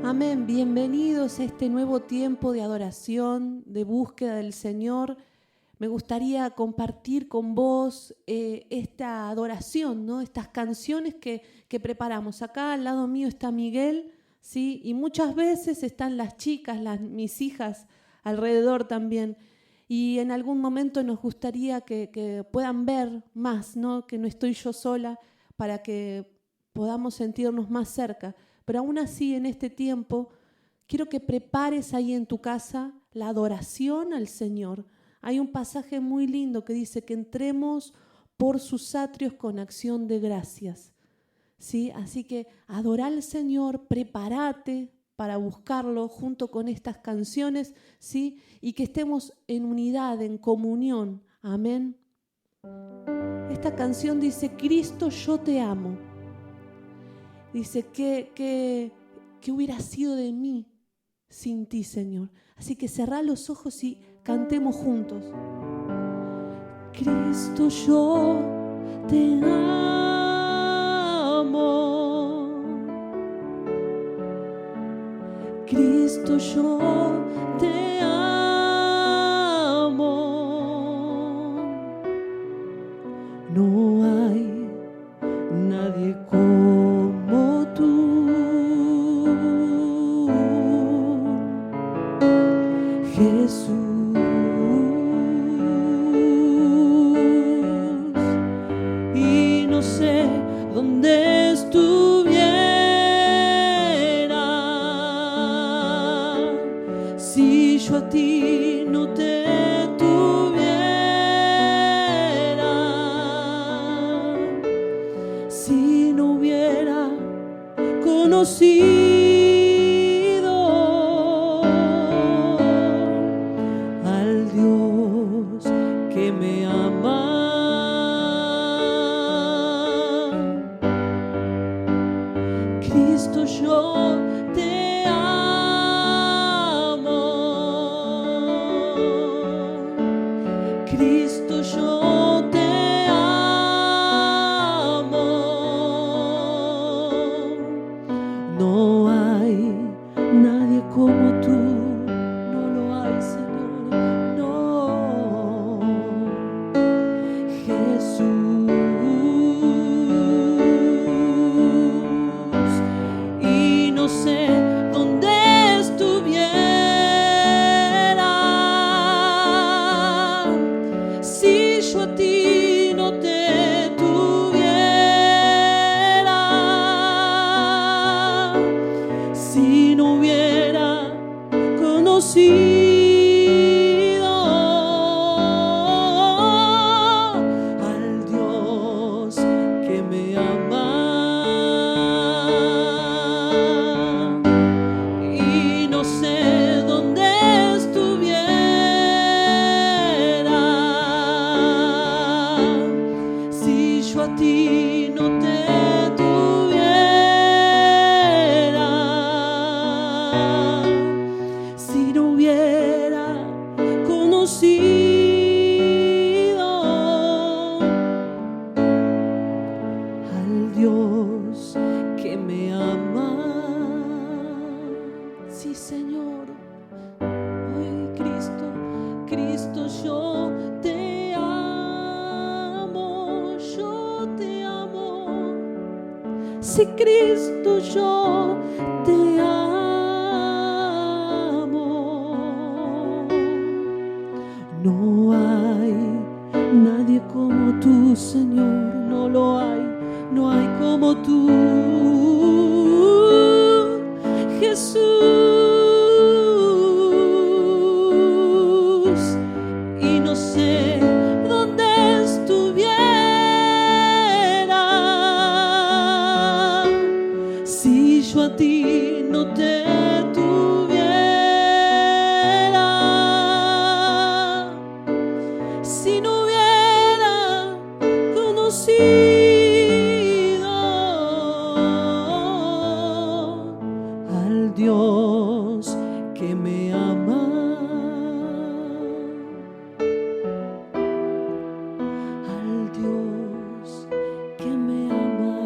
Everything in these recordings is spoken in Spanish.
Amén. Bienvenidos a este nuevo tiempo de adoración, de búsqueda del Señor. Me gustaría compartir con vos esta adoración, ¿no? Estas canciones que preparamos. Acá al lado mío está Miguel, ¿sí? Y muchas veces están las chicas, mis hijas alrededor también. Y en algún momento nos gustaría que puedan ver más, ¿no? Que no estoy yo sola, para que podamos sentirnos más cerca. Pero aún así, en este tiempo, quiero que prepares ahí en tu casa la adoración al Señor. Hay un pasaje muy lindo que dice que entremos por sus atrios con acción de gracias, ¿sí? Así que adorá al Señor, prepárate para buscarlo junto con estas canciones, ¿sí? Y que estemos en unidad, en comunión. Amén. Esta canción dice: Cristo, yo te amo. Dice que hubiera sido de mí sin ti, Señor. Así que cerrá los ojos y cantemos juntos. Cristo, yo te amo. Cristo, yo te amo. No hay nadie como tú, Jesús. Y no sé dónde estuviera si yo a ti no te tuviera, si no hubiera conocido al Dios que me ama. Cristo, yo te amo. Cristo, yo te amo. No hay nadie como tú, no lo hay, Señor, no. Jesús. Y no sé dónde estuviera si yo a ti no te tuviera, si no hubiera conocido al Dios que me ama. Y no sé dónde estuviera si yo a ti no te tuviera, si no hubiera conocido al Dios que me ama. Sí, Señor. Ay, Cristo, Cristo, yo te amo, yo te amo. Sí, Cristo, yo te amo. No hay nadie como tú, Señor, no lo hay, no hay como tú, Jesús. Y no sé dónde estuviera si yo a ti no te tuviera, si no hubiera conocido al Dios que me ama. Al Dios que me ama.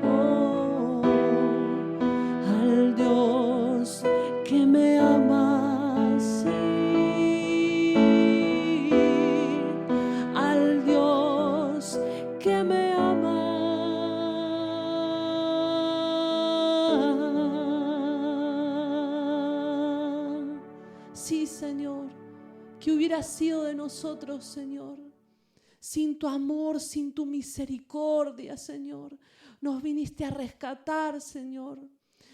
Oh. Señor, ¿qué hubiera sido de nosotros, Señor? Sin tu amor, sin tu misericordia, Señor. Nos viniste a rescatar, Señor.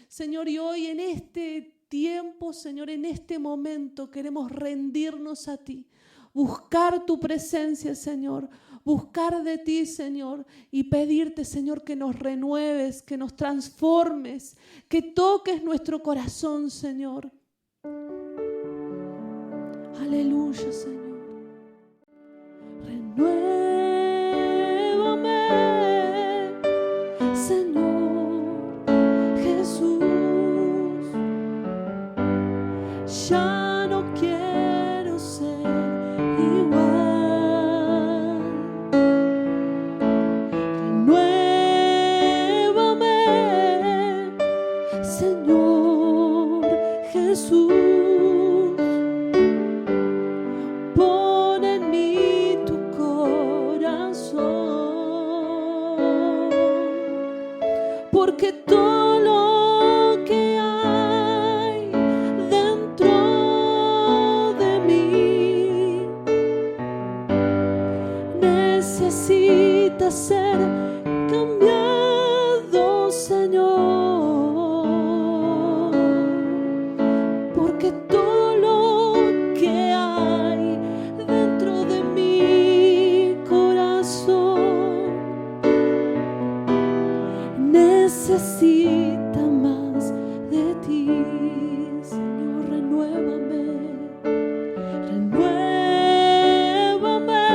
Señor, y hoy en este tiempo, Señor, en este momento queremos rendirnos a ti. Buscar tu presencia, Señor. Buscar de ti, Señor. Y pedirte, Señor, que nos renueves, que nos transformes, que toques nuestro corazón, Señor. Aleluya, Señor. Renuévame, Señor Jesús. Ya no quiero ser igual. Renuévame, Señor Jesús. Pon en mí tu corazón, porque todo lo que hay dentro de mí necesita ser cambiado, Señor, porque todo lo que hay dentro de mi corazón necesita más de ti. Señor, renuévame, renuévame,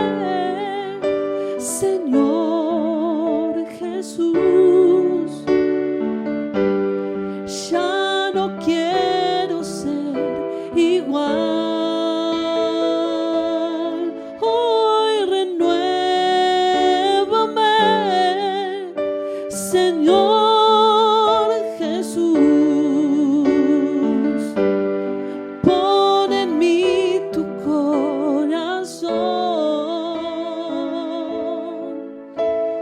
Señor Jesús. Ya no quiero ser igual. Hoy renuévame, Señor Jesús. Pon en mí tu corazón,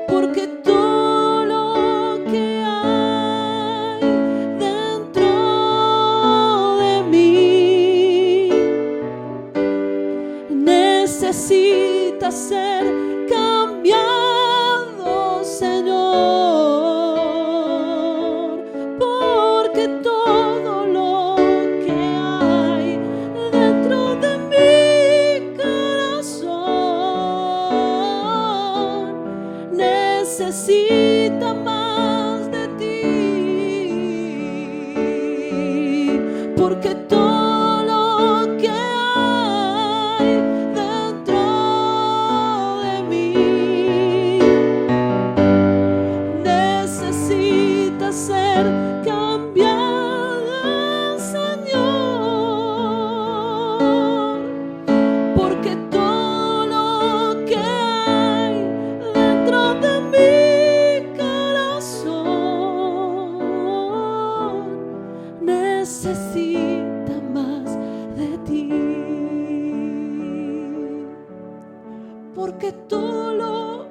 porque todo lo que hay dentro de mí necesita ser cambiado, Señor, porque todo lo que hay dentro de mi corazón necesita más de ti, porque todo lo que hay dentro de mí necesita ser cambiada, Señor, porque todo lo que hay dentro de mi corazón necesita más de ti, porque todo lo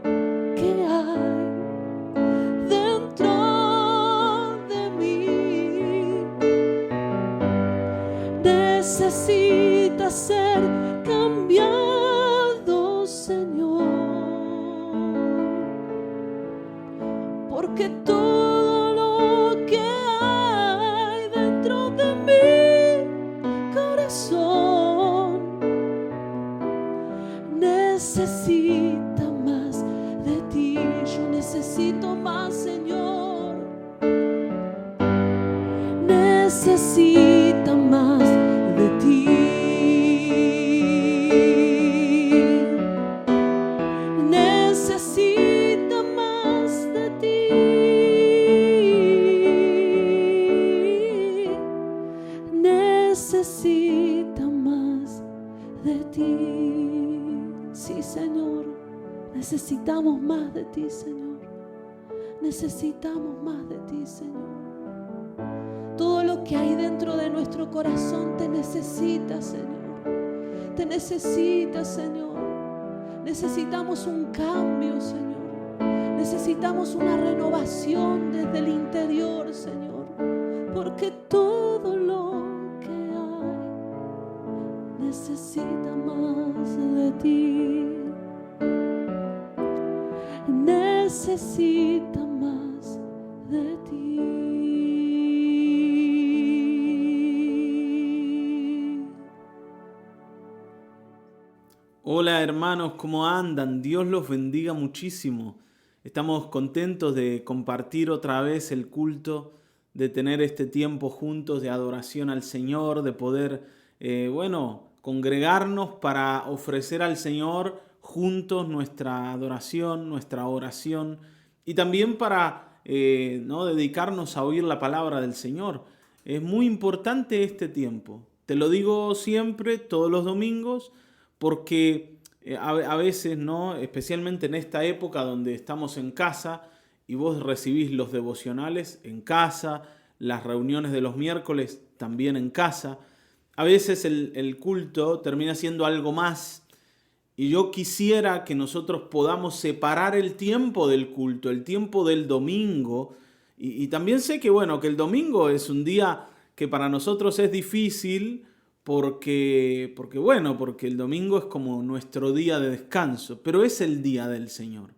que hay dentro de mí necesita ser cambiado, Señor, porque todo lo que hay dentro de mi corazón necesita más de ti. Yo necesito más, Señor. Necesita más de ti. Necesita más de ti. Necesita más de ti. Sí, Señor, necesitamos más de ti, Señor. Necesitamos más de ti, Señor. Todo lo que hay dentro de nuestro corazón te necesita, Señor. Te necesita, Señor. Necesitamos un cambio, Señor. Necesitamos una renovación desde el interior, Señor. Porque todo lo que hay necesita más de ti, necesita más de ti. Hola hermanos, ¿cómo andan? Dios los bendiga muchísimo. Estamos contentos de compartir otra vez el culto, de tener este tiempo juntos de adoración al Señor, de poder, congregarnos para ofrecer al Señor juntos nuestra adoración, nuestra oración y también para dedicarnos a oír la palabra del Señor. Es muy importante este tiempo. Te lo digo siempre, todos los domingos, porque a veces, ¿no? Especialmente en esta época donde estamos en casa y vos recibís los devocionales en casa, las reuniones de los miércoles también en casa, a veces el culto termina siendo algo más. Y yo quisiera que nosotros podamos separar el tiempo del culto, el tiempo del domingo. Y también sé que, que el domingo es un día que para nosotros es difícil porque el domingo es como nuestro día de descanso, pero es el día del Señor.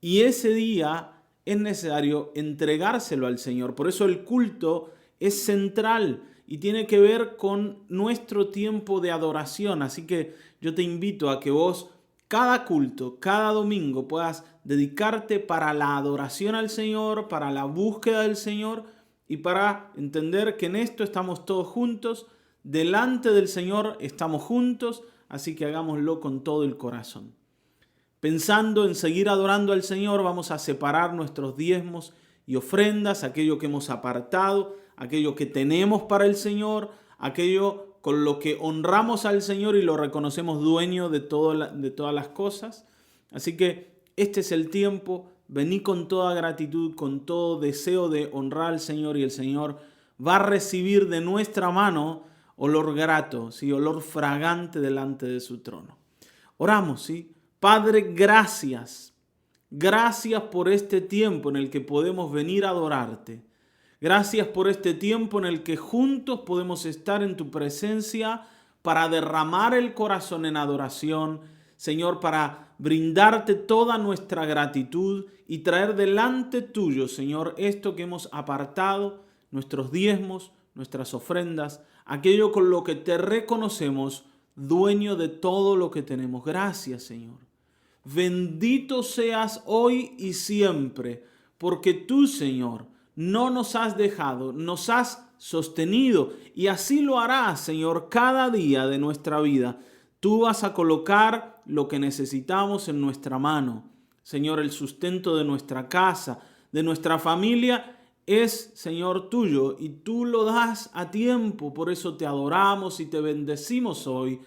Y ese día es necesario entregárselo al Señor. Por eso el culto es central y tiene que ver con nuestro tiempo de adoración. Así que yo te invito a que vos cada culto, cada domingo puedas dedicarte para la adoración al Señor, para la búsqueda del Señor y para entender que en esto estamos todos juntos. Delante del Señor estamos juntos, así que hagámoslo con todo el corazón. Pensando en seguir adorando al Señor, vamos a separar nuestros diezmos y ofrendas, aquello que hemos apartado, aquello que tenemos para el Señor, aquello con lo que honramos al Señor y lo reconocemos dueño de todas las cosas. Así que este es el tiempo, vení con toda gratitud, con todo deseo de honrar al Señor y el Señor va a recibir de nuestra mano olor grato, ¿sí? Olor fragante delante de su trono. Oramos, ¿sí? Padre, gracias. Gracias por este tiempo en el que podemos venir a adorarte. Gracias por este tiempo en el que juntos podemos estar en tu presencia para derramar el corazón en adoración, Señor, para brindarte toda nuestra gratitud y traer delante tuyo, Señor, esto que hemos apartado, nuestros diezmos, nuestras ofrendas, aquello con lo que te reconocemos dueño de todo lo que tenemos. Gracias, Señor. Bendito seas hoy y siempre, porque tú, Señor, no nos has dejado, nos has sostenido y así lo harás, Señor, cada día de nuestra vida. Tú vas a colocar lo que necesitamos en nuestra mano. Señor, el sustento de nuestra casa, de nuestra familia, es, Señor, tuyo y tú lo das a tiempo. Por eso te adoramos y te bendecimos hoy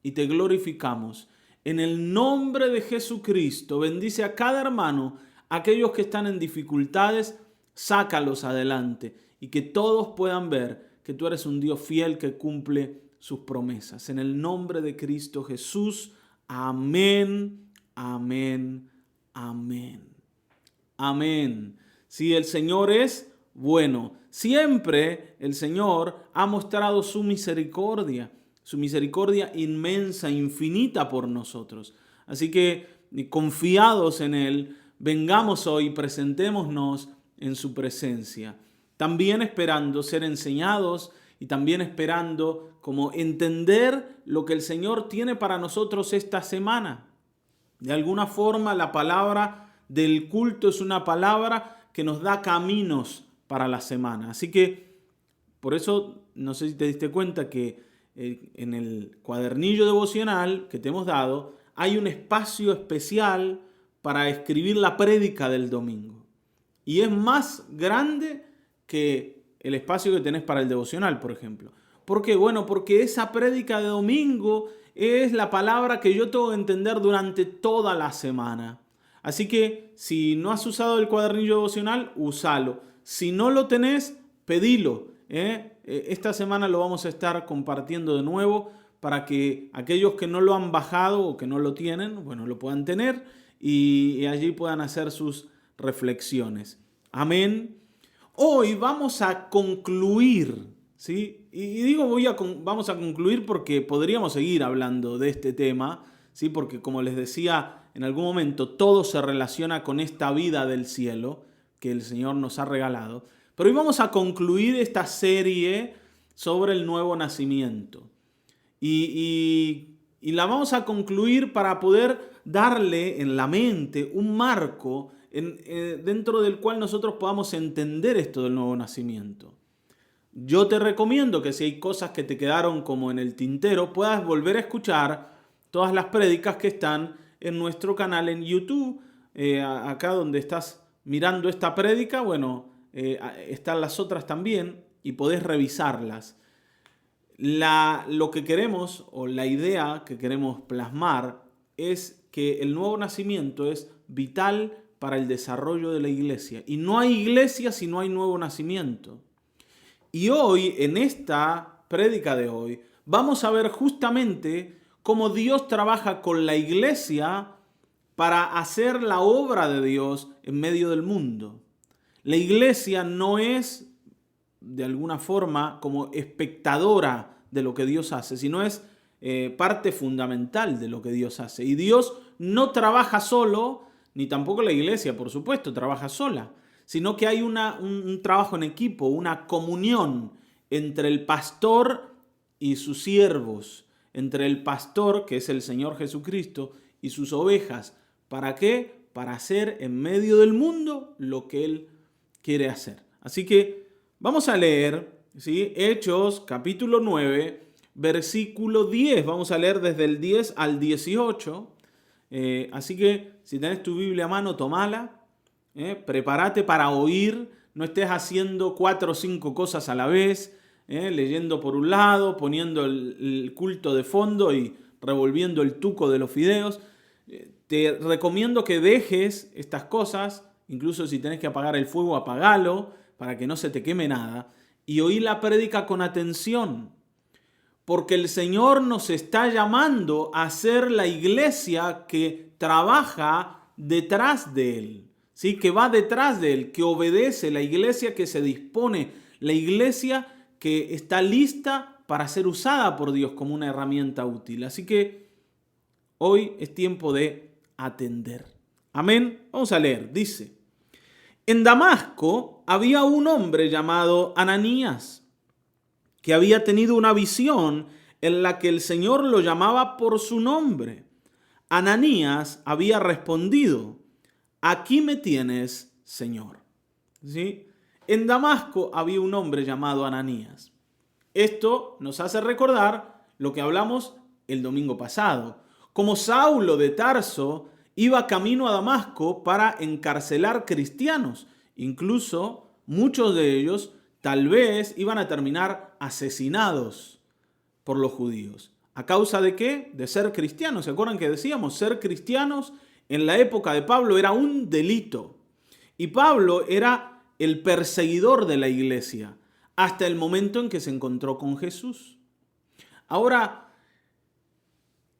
y te glorificamos. En el nombre de Jesucristo, bendice a cada hermano, aquellos que están en dificultades, sácalos adelante y que todos puedan ver que tú eres un Dios fiel que cumple sus promesas. En el nombre de Cristo Jesús, amén, amén, amén. Amén. Si el Señor es bueno, siempre el Señor ha mostrado su misericordia inmensa, infinita por nosotros. Así que confiados en Él, vengamos hoy, presentémonos en su presencia. También esperando ser enseñados y también esperando como entender lo que el Señor tiene para nosotros esta semana. De alguna forma la palabra del culto es una palabra que nos da caminos para la semana. Así que por eso, no sé si te diste cuenta que en el cuadernillo devocional que te hemos dado hay un espacio especial para escribir la prédica del domingo. Y es más grande que el espacio que tenés para el devocional, por ejemplo. ¿Por qué? Bueno, porque esa prédica de domingo es la palabra que yo tengo que entender durante toda la semana. Así que si no has usado el cuadernillo devocional, úsalo. Si no lo tenés, pedilo. Esta semana lo vamos a estar compartiendo de nuevo para que aquellos que no lo han bajado o que no lo tienen, bueno, lo puedan tener y allí puedan hacer sus reflexiones. Amén. Hoy vamos a concluir ¿sí? Y digo, vamos a concluir porque podríamos seguir hablando de este tema, ¿sí? Porque como les decía en algún momento, todo se relaciona con esta vida del cielo que el Señor nos ha regalado. Pero hoy vamos a concluir esta serie sobre el nuevo nacimiento. Y la vamos a concluir para poder darle en la mente un marco dentro del cual nosotros podamos entender esto del nuevo nacimiento. Yo te recomiendo que si hay cosas que te quedaron como en el tintero, puedas volver a escuchar todas las prédicas que están en nuestro canal en YouTube. Acá donde estás mirando esta prédica, bueno, están las otras también y podés revisarlas. Lo que queremos, o la idea que queremos plasmar, es que el nuevo nacimiento es vital para el desarrollo de la iglesia. Y no hay iglesia si no hay nuevo nacimiento. Y hoy, en esta prédica de hoy, vamos a ver justamente cómo Dios trabaja con la iglesia para hacer la obra de Dios en medio del mundo. La iglesia no es, de alguna forma, como espectadora de lo que Dios hace, sino es parte fundamental de lo que Dios hace. Y Dios no trabaja solo, ni tampoco la iglesia, por supuesto, trabaja sola, sino que hay un trabajo en equipo, una comunión entre el pastor y sus siervos, entre el pastor, que es el Señor Jesucristo, y sus ovejas. ¿Para qué? Para hacer en medio del mundo lo que Él quiere hacer. Así que vamos a leer, ¿sí? Hechos capítulo 9, versículo 10. Vamos a leer desde el 10 al 18. Así que si tenés tu Biblia a mano, tomala. Prepárate para oír. No estés haciendo 4 o 5 cosas a la vez. Leyendo por un lado, poniendo el culto de fondo y revolviendo el tuco de los fideos. Te recomiendo que dejes estas cosas, incluso si tenés que apagar el fuego, apagalo, para que no se te queme nada, y oí la prédica con atención, porque el Señor nos está llamando a ser la iglesia que trabaja detrás de Él, ¿sí? Que va detrás de Él, que obedece, la iglesia que se dispone, la iglesia que está lista para ser usada por Dios como una herramienta útil. Así que hoy es tiempo de atender. Amén. Vamos a leer. Dice: en Damasco había un hombre llamado Ananías, que había tenido una visión en la que el Señor lo llamaba por su nombre. Ananías había respondido: aquí me tienes, Señor. ¿Sí? En Damasco había un hombre llamado Ananías. Esto nos hace recordar lo que hablamos el domingo pasado. Como Saulo de Tarso iba camino a Damasco para encarcelar cristianos. Incluso muchos de ellos tal vez iban a terminar asesinados por los judíos. ¿A causa de qué? De ser cristianos. ¿Se acuerdan que decíamos? Ser cristianos en la época de Pablo era un delito. Y Pablo era el perseguidor de la iglesia hasta el momento en que se encontró con Jesús. Ahora,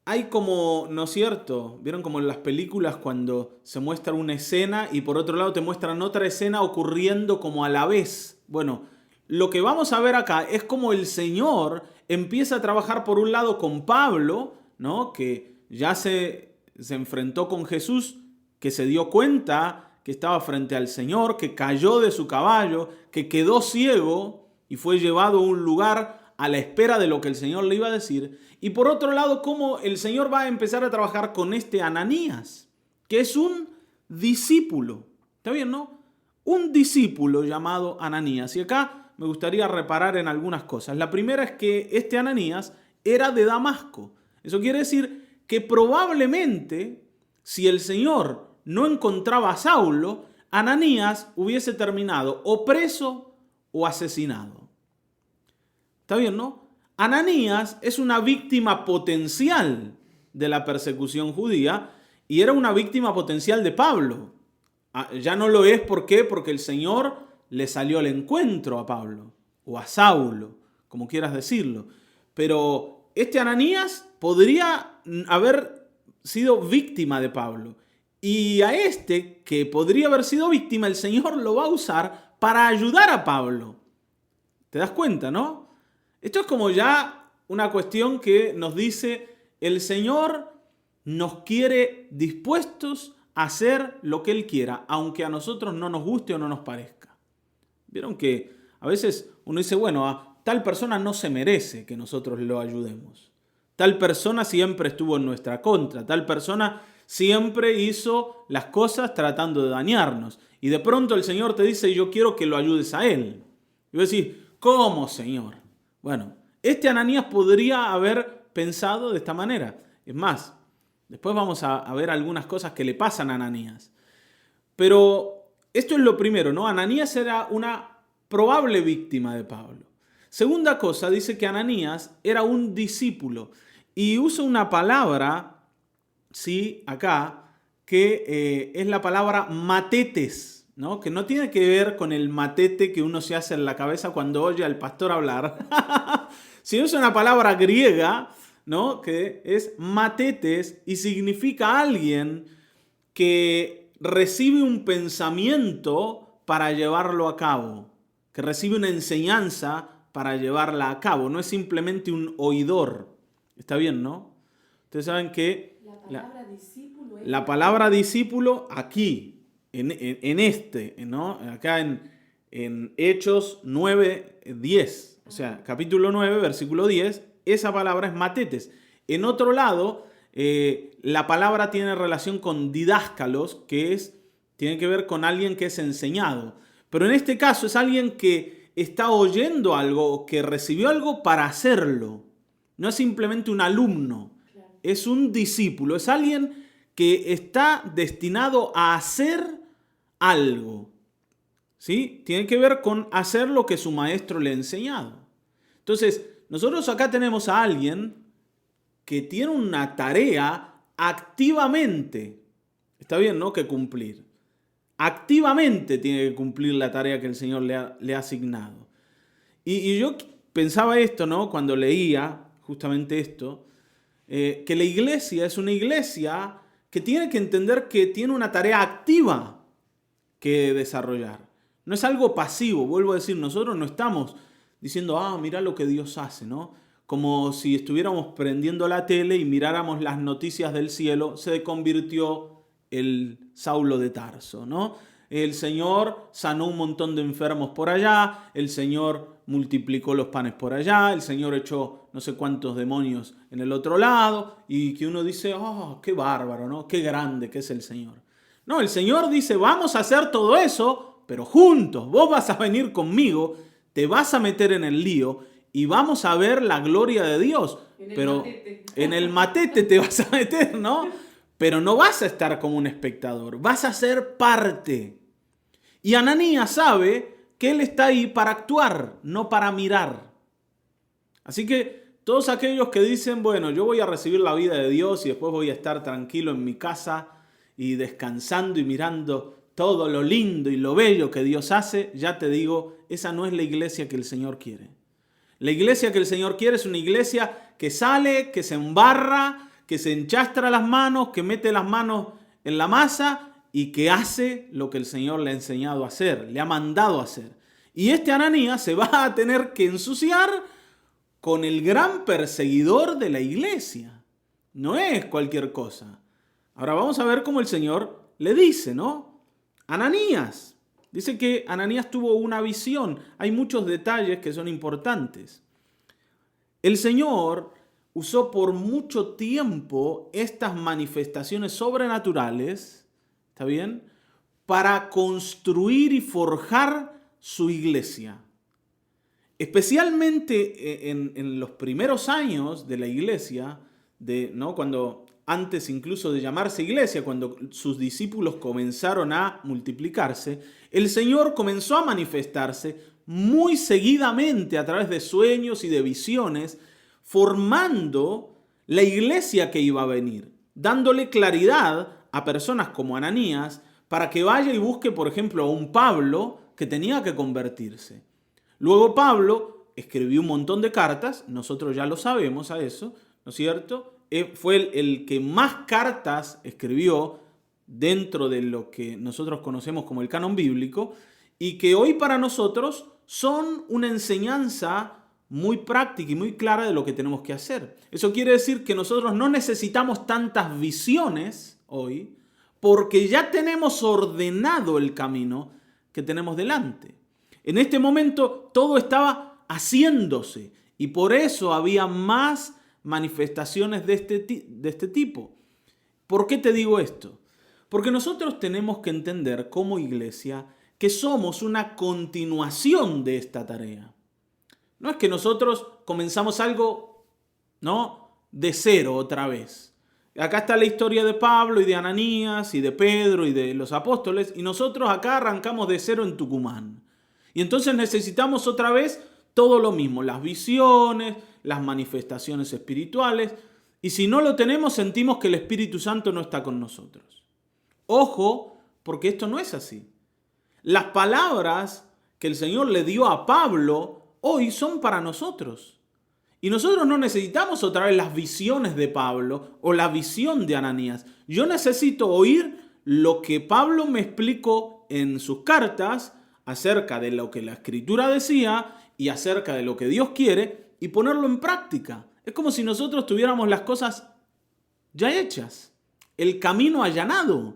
hay como, ¿no es cierto? ¿Vieron como en las películas cuando se muestra una escena y por otro lado te muestran otra escena ocurriendo como a la vez? Bueno, lo que vamos a ver acá es como el Señor empieza a trabajar por un lado con Pablo, ¿no? Que ya se enfrentó con Jesús, que se dio cuenta que estaba frente al Señor, que cayó de su caballo, que quedó ciego y fue llevado a un lugar a la espera de lo que el Señor le iba a decir. Y por otro lado, cómo el Señor va a empezar a trabajar con este Ananías, que es un discípulo. ¿Está bien, no? Un discípulo llamado Ananías. Y acá me gustaría reparar en algunas cosas. La primera es que este Ananías era de Damasco. Eso quiere decir que probablemente, si el Señor no encontraba a Saulo, Ananías hubiese terminado o preso o asesinado. ¿Está bien, no? Ananías es una víctima potencial de la persecución judía y era una víctima potencial de Pablo. Ya no lo es, ¿por qué? Porque el Señor le salió al encuentro a Pablo o a Saulo, como quieras decirlo. Pero este Ananías podría haber sido víctima de Pablo. Y a este, que podría haber sido víctima, el Señor lo va a usar para ayudar a Pablo. ¿Te das cuenta, no? Esto es como ya una cuestión que nos dice, el Señor nos quiere dispuestos a hacer lo que Él quiera, aunque a nosotros no nos guste o no nos parezca. Vieron que a veces uno dice, bueno, a tal persona no se merece que nosotros lo ayudemos. Tal persona siempre estuvo en nuestra contra, tal persona siempre hizo las cosas tratando de dañarnos. Y de pronto el Señor te dice, yo quiero que lo ayudes a él. Y vos decís, ¿cómo, Señor? Bueno, este Ananías podría haber pensado de esta manera. Es más, después vamos a ver algunas cosas que le pasan a Ananías. Pero esto es lo primero, ¿no? Ananías era una probable víctima de Pablo. Segunda cosa, dice que Ananías era un discípulo. Y usa una palabra, sí, acá, que es la palabra matetes, ¿no? Que no tiene que ver con el matete que uno se hace en la cabeza cuando oye al pastor hablar. Sino es una palabra griega, ¿no? Que es matetes y significa alguien que recibe un pensamiento para llevarlo a cabo, que recibe una enseñanza para llevarla a cabo. No es simplemente un oidor. Está bien, ¿no? Ustedes saben que la palabra discípulo aquí, ¿no? Acá en Hechos 9:10, o sea, capítulo 9, versículo 10, esa palabra es matetes. En otro lado, la palabra tiene relación con didáscalos, tiene que ver con alguien que es enseñado. Pero en este caso es alguien que está oyendo algo, que recibió algo para hacerlo. No es simplemente un alumno, es un discípulo, es alguien que está destinado a hacer algo. ¿Sí? Tiene que ver con hacer lo que su maestro le ha enseñado. Entonces, nosotros acá tenemos a alguien que tiene una tarea activamente, está bien, ¿no?, que cumplir. Activamente tiene que cumplir la tarea que el Señor le ha asignado. Y yo pensaba esto, ¿no?, cuando leía justamente esto, que la iglesia es una iglesia que tiene que entender que tiene una tarea activa que desarrollar. No es algo pasivo, vuelvo a decir, nosotros no estamos diciendo, mira lo que Dios hace, ¿no? Como si estuviéramos prendiendo la tele y miráramos las noticias del cielo, se convirtió el Saulo de Tarso, ¿no? El Señor sanó un montón de enfermos por allá, el Señor multiplicó los panes por allá, el Señor echó no sé cuántos demonios en el otro lado, y que uno dice, qué bárbaro, ¿no? Qué grande que es el Señor. No, el Señor dice, vamos a hacer todo eso, pero juntos, vos vas a venir conmigo, te vas a meter en el lío y vamos a ver la gloria de Dios. Pero en el matete te vas a meter, ¿no? Pero no vas a estar como un espectador, vas a ser parte. Y Ananías sabe que él está ahí para actuar, no para mirar. Así que todos aquellos que dicen, bueno, yo voy a recibir la vida de Dios y después voy a estar tranquilo en mi casa y descansando y mirando todo lo lindo y lo bello que Dios hace, ya te digo, esa no es la iglesia que el Señor quiere. La iglesia que el Señor quiere es una iglesia que sale, que se embarra, que se enchastra las manos, que mete las manos en la masa y que hace lo que el Señor le ha enseñado a hacer, le ha mandado a hacer. Y este Ananías se va a tener que ensuciar con el gran perseguidor de la iglesia. No es cualquier cosa. Ahora vamos a ver cómo el Señor le dice, ¿no? Ananías. Dice que Ananías tuvo una visión. Hay muchos detalles que son importantes. El Señor usó por mucho tiempo estas manifestaciones sobrenaturales, ¿está bien?, para construir y forjar su iglesia. Especialmente en los primeros años de la iglesia, ¿no?, cuando antes incluso de llamarse iglesia, cuando sus discípulos comenzaron a multiplicarse, el Señor comenzó a manifestarse muy seguidamente a través de sueños y de visiones, formando la iglesia que iba a venir, dándole claridad a personas como Ananías para que vaya y busque, por ejemplo, a un Pablo que tenía que convertirse. Luego Pablo escribió un montón de cartas, nosotros ya lo sabemos a eso, ¿no es cierto? Fue el que más cartas escribió dentro de lo que nosotros conocemos como el canon bíblico y que hoy para nosotros son una enseñanza muy práctica y muy clara de lo que tenemos que hacer. Eso quiere decir que nosotros no necesitamos tantas visiones hoy porque ya tenemos ordenado el camino que tenemos delante. En este momento todo estaba haciéndose y por eso había más manifestaciones de este tipo. ¿Por qué te digo esto? Porque nosotros tenemos que entender como iglesia que somos una continuación de esta tarea. No es que nosotros comenzamos algo, ¿no?, de cero otra vez. Acá está la historia de Pablo y de Ananías y de Pedro y de los apóstoles y nosotros acá arrancamos de cero en Tucumán. Y entonces necesitamos otra vez todo lo mismo, las visiones, las manifestaciones espirituales. Y si no lo tenemos, sentimos que el Espíritu Santo no está con nosotros. Ojo, porque esto no es así. Las palabras que el Señor le dio a Pablo hoy son para nosotros. Y nosotros no necesitamos otra vez las visiones de Pablo o la visión de Ananías. Yo necesito oír lo que Pablo me explicó en sus cartas acerca de lo que la Escritura decía y acerca de lo que Dios quiere y ponerlo en práctica. Es como si nosotros tuviéramos las cosas ya hechas, el camino allanado.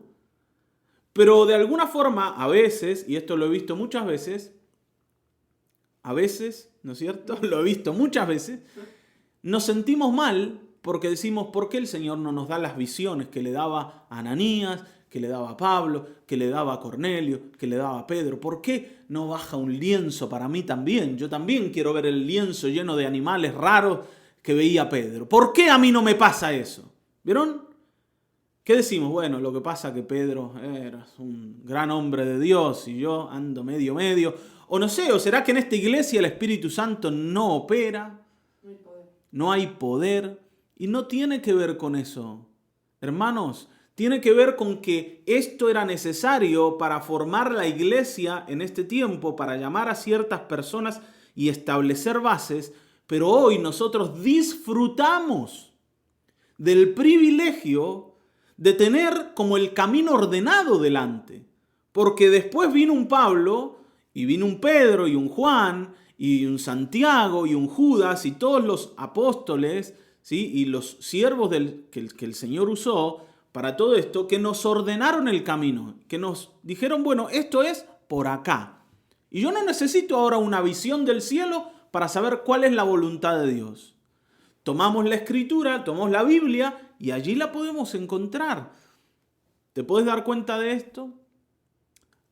Pero de alguna forma, a veces, y esto lo he visto muchas veces, ¿no es cierto? Lo he visto muchas veces, nos sentimos mal porque decimos, ¿por qué el Señor no nos da las visiones que le daba a Ananías, que le daba a Pablo, que le daba a Cornelio, que le daba a Pedro? ¿Por qué no baja un lienzo para mí también? Yo también quiero ver el lienzo lleno de animales raros que veía Pedro. ¿Por qué a mí no me pasa eso? ¿Vieron? ¿Qué decimos? Bueno, lo que pasa es que Pedro era un gran hombre de Dios y yo ando medio. O no sé, ¿o será que en esta iglesia el Espíritu Santo no opera? No hay poder. Y no tiene que ver con eso. Hermanos, tiene que ver con que esto era necesario para formar la iglesia en este tiempo, para llamar a ciertas personas y establecer bases. Pero hoy nosotros disfrutamos del privilegio de tener como el camino ordenado delante. Porque después vino un Pablo, y vino un Pedro, y un Juan, y un Santiago, y un Judas, y todos los apóstoles, ¿sí?, y los siervos que el Señor usó para todo esto, que nos ordenaron el camino, que nos dijeron, bueno, esto es por acá. Y yo no necesito ahora una visión del cielo para saber cuál es la voluntad de Dios. Tomamos la Escritura, tomamos la Biblia y allí la podemos encontrar. ¿Te puedes dar cuenta de esto?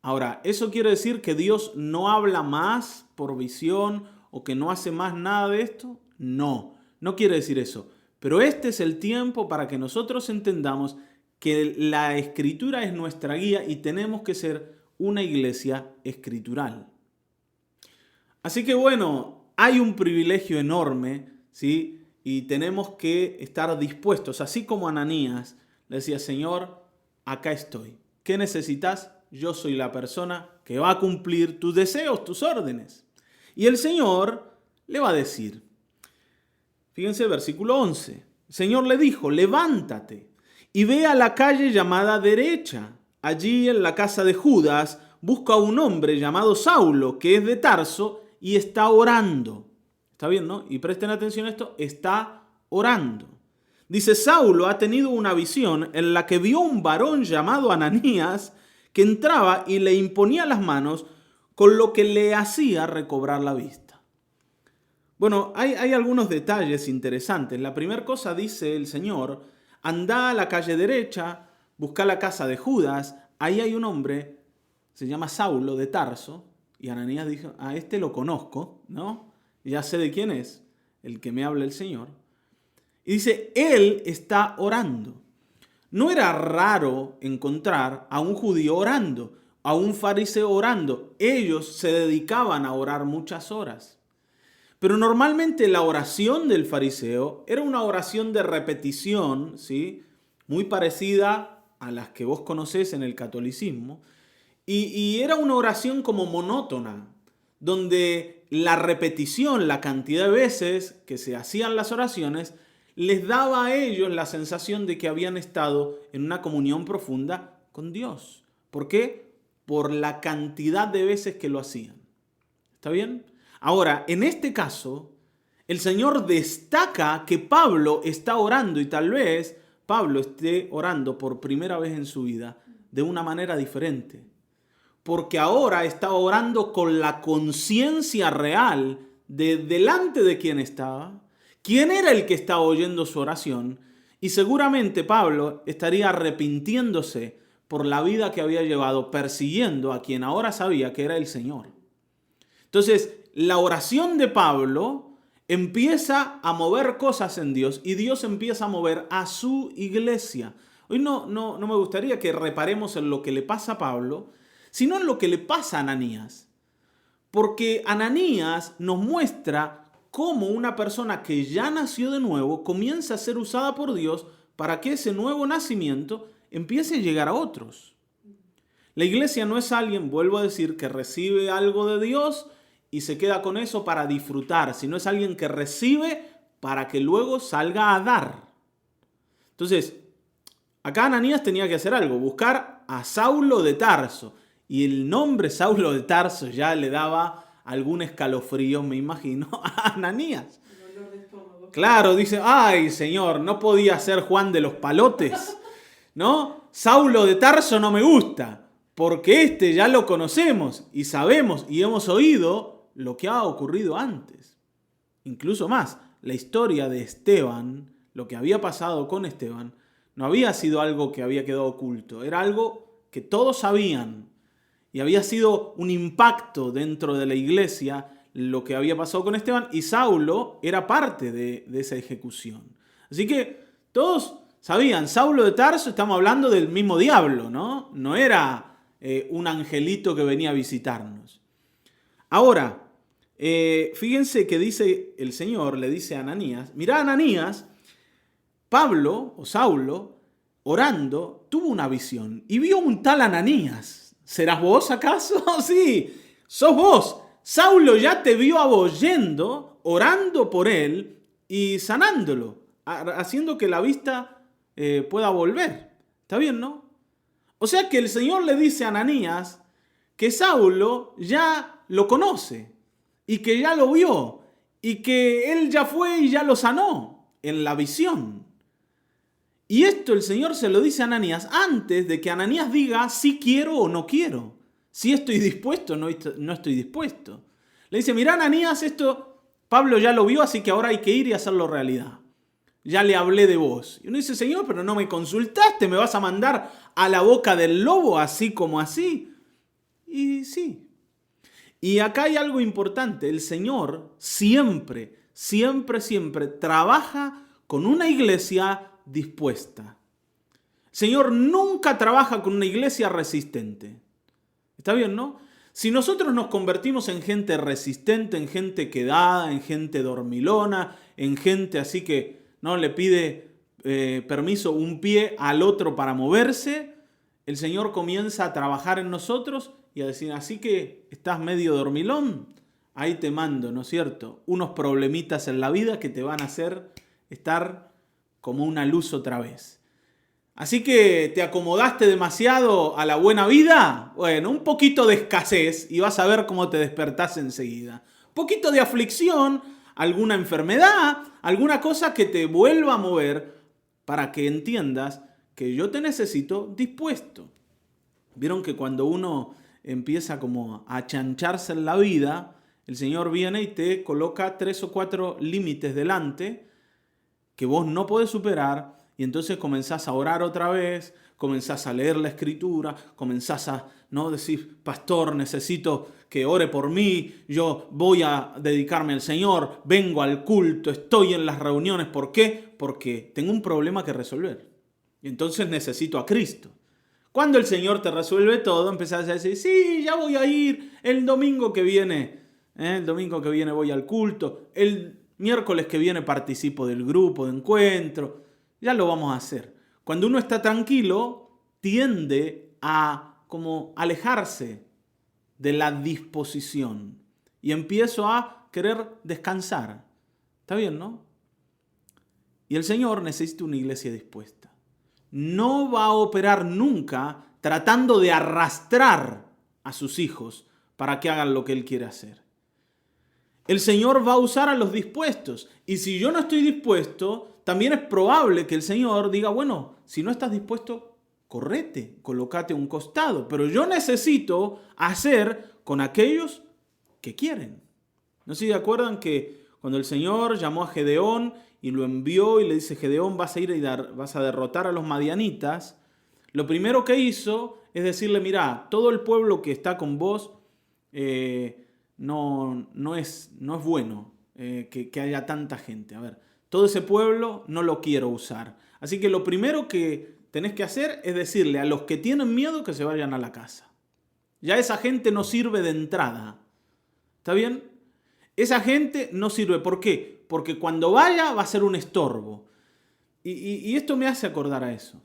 Ahora, ¿eso quiere decir que Dios no habla más por visión o que no hace más nada de esto? No, no quiere decir eso. Pero este es el tiempo para que nosotros entendamos que la Escritura es nuestra guía y tenemos que ser una iglesia escritural. Así que bueno, hay un privilegio enorme, ¿sí?, y tenemos que estar dispuestos, así como Ananías le decía, Señor, acá estoy. ¿Qué necesitas? Yo soy la persona que va a cumplir tus deseos, tus órdenes. Y el Señor le va a decir, fíjense, versículo 11. El Señor le dijo, levántate y ve a la calle llamada Derecha. Allí en la casa de Judas busca a un hombre llamado Saulo, que es de Tarso y está orando. ¿Está bien, no? Y presten atención a esto, está orando. Dice, Saulo ha tenido una visión en la que vio un varón llamado Ananías que entraba y le imponía las manos, con lo que le hacía recobrar la vista. Bueno, hay algunos detalles interesantes. La primera cosa dice el Señor, anda a la calle derecha, busca la casa de Judas, ahí hay un hombre, se llama Saulo de Tarso, y Ananías dijo, a este lo conozco, ¿no? Ya sé de quién es, el que me habla el Señor. Y dice, él está orando. No era raro encontrar a un judío orando, a un fariseo orando. Ellos se dedicaban a orar muchas horas. Pero normalmente la oración del fariseo era una oración de repetición, ¿sí?, muy parecida a las que vos conocés en el catolicismo. Y era una oración como monótona, donde la repetición, la cantidad de veces que se hacían las oraciones, les daba a ellos la sensación de que habían estado en una comunión profunda con Dios. ¿Por qué? Por la cantidad de veces que lo hacían. ¿Está bien? Ahora, en este caso, el Señor destaca que Pablo está orando y tal vez Pablo esté orando por primera vez en su vida de una manera diferente. Porque ahora está orando con la conciencia real de delante de quién estaba, quién era el que estaba oyendo su oración, y seguramente Pablo estaría arrepintiéndose por la vida que había llevado persiguiendo a quien ahora sabía que era el Señor. Entonces, la oración de Pablo empieza a mover cosas en Dios y Dios empieza a mover a su iglesia. Hoy no me gustaría que reparemos en lo que le pasa a Pablo, sino en lo que le pasa a Ananías. Porque Ananías nos muestra cómo una persona que ya nació de nuevo comienza a ser usada por Dios para que ese nuevo nacimiento empiece a llegar a otros. La iglesia no es alguien, vuelvo a decir, que recibe algo de Dios y se queda con eso para disfrutar, sino es alguien que recibe para que luego salga a dar. Entonces, acá Ananías tenía que hacer algo, buscar a Saulo de Tarso. Y el nombre Saulo de Tarso ya le daba algún escalofrío, me imagino, a Ananías. Claro, dice, ay Señor, no podía ser Juan de los Palotes, ¿no? Saulo de Tarso no me gusta, porque este ya lo conocemos y sabemos y hemos oído lo que ha ocurrido antes. Incluso más, la historia de Esteban, lo que había pasado con Esteban, no había sido algo que había quedado oculto, era algo que todos sabían y había sido un impacto dentro de la iglesia lo que había pasado con Esteban y Saulo era parte de esa ejecución. Así que todos sabían, Saulo de Tarso, estamos hablando del mismo diablo, ¿no? No era un angelito que venía a visitarnos. Ahora, fíjense que dice el Señor, le dice a Ananías, mirá Ananías, Pablo o Saulo, orando, tuvo una visión y vio un tal Ananías. ¿Serás vos acaso? Sí, sos vos. Saulo ya te vio a vos yendo, orando por él y sanándolo, haciendo que la vista pueda volver. ¿Está bien, no? O sea que el Señor le dice a Ananías que Saulo ya lo conoce y que ya lo vio y que él ya fue y ya lo sanó en la visión. Y esto el Señor se lo dice a Ananías antes de que Ananías diga si quiero o no quiero, si estoy dispuesto o no estoy dispuesto. Le dice, mirá Ananías, esto Pablo ya lo vio, así que ahora hay que ir y hacerlo realidad. Ya le hablé de vos. Y uno dice, Señor, pero no me consultaste, ¿me vas a mandar a la boca del lobo así como así? Y sí. Y acá hay algo importante, el Señor siempre trabaja con una iglesia dispuesta. El Señor nunca trabaja con una iglesia resistente. ¿Está bien, no? Si nosotros nos convertimos en gente resistente, en gente quedada, en gente dormilona, en gente así que no le pide permiso un pie al otro para moverse, el Señor comienza a trabajar en nosotros y a decir, así que estás medio dormilón, ahí te mando, ¿no es cierto? Unos problemitas en la vida que te van a hacer estar como una luz otra vez. Así que te acomodaste demasiado a la buena vida. Bueno, un poquito de escasez y vas a ver cómo te despertás enseguida. Un poquito de aflicción, alguna enfermedad, alguna cosa que te vuelva a mover para que entiendas que yo te necesito dispuesto. Vieron que cuando uno empieza como a achancharse en la vida, el Señor viene y te coloca 3 o 4 límites delante que vos no podés superar. Y entonces comenzás a orar otra vez, comenzás a leer la Escritura, comenzás a no decir, pastor, necesito que ore por mí, yo voy a dedicarme al Señor, vengo al culto, estoy en las reuniones. ¿Por qué? Porque tengo un problema que resolver. Y entonces necesito a Cristo. Cuando el Señor te resuelve todo, empezás a decir, sí, ya voy a ir el domingo que viene. El domingo que viene voy al culto, el miércoles que viene participo del grupo de encuentro. Ya lo vamos a hacer. Cuando uno está tranquilo, tiende a como alejarse de la disposición y empiezo a querer descansar. ¿Está bien, no? Y el Señor necesita una iglesia dispuesta. No va a operar nunca tratando de arrastrar a sus hijos para que hagan lo que Él quiere hacer. El Señor va a usar a los dispuestos. Y si yo no estoy dispuesto, también es probable que el Señor diga, bueno, si no estás dispuesto, correte, colócate a un costado. Pero yo necesito hacer con aquellos que quieren. ¿No sé si acuerdan que cuando el Señor llamó a Gedeón y lo envió y le dice, Gedeón, vas a ir y vas a derrotar a los madianitas? Lo primero que hizo es decirle, mira, todo el pueblo que está con vos no es bueno que haya tanta gente. A ver, todo ese pueblo no lo quiero usar. Así que lo primero que tenés que hacer es decirle a los que tienen miedo que se vayan a la casa. Ya esa gente no sirve de entrada. ¿Está bien? Esa gente no sirve. ¿Por qué? Porque cuando vaya va a ser un estorbo. Y esto me hace acordar a eso.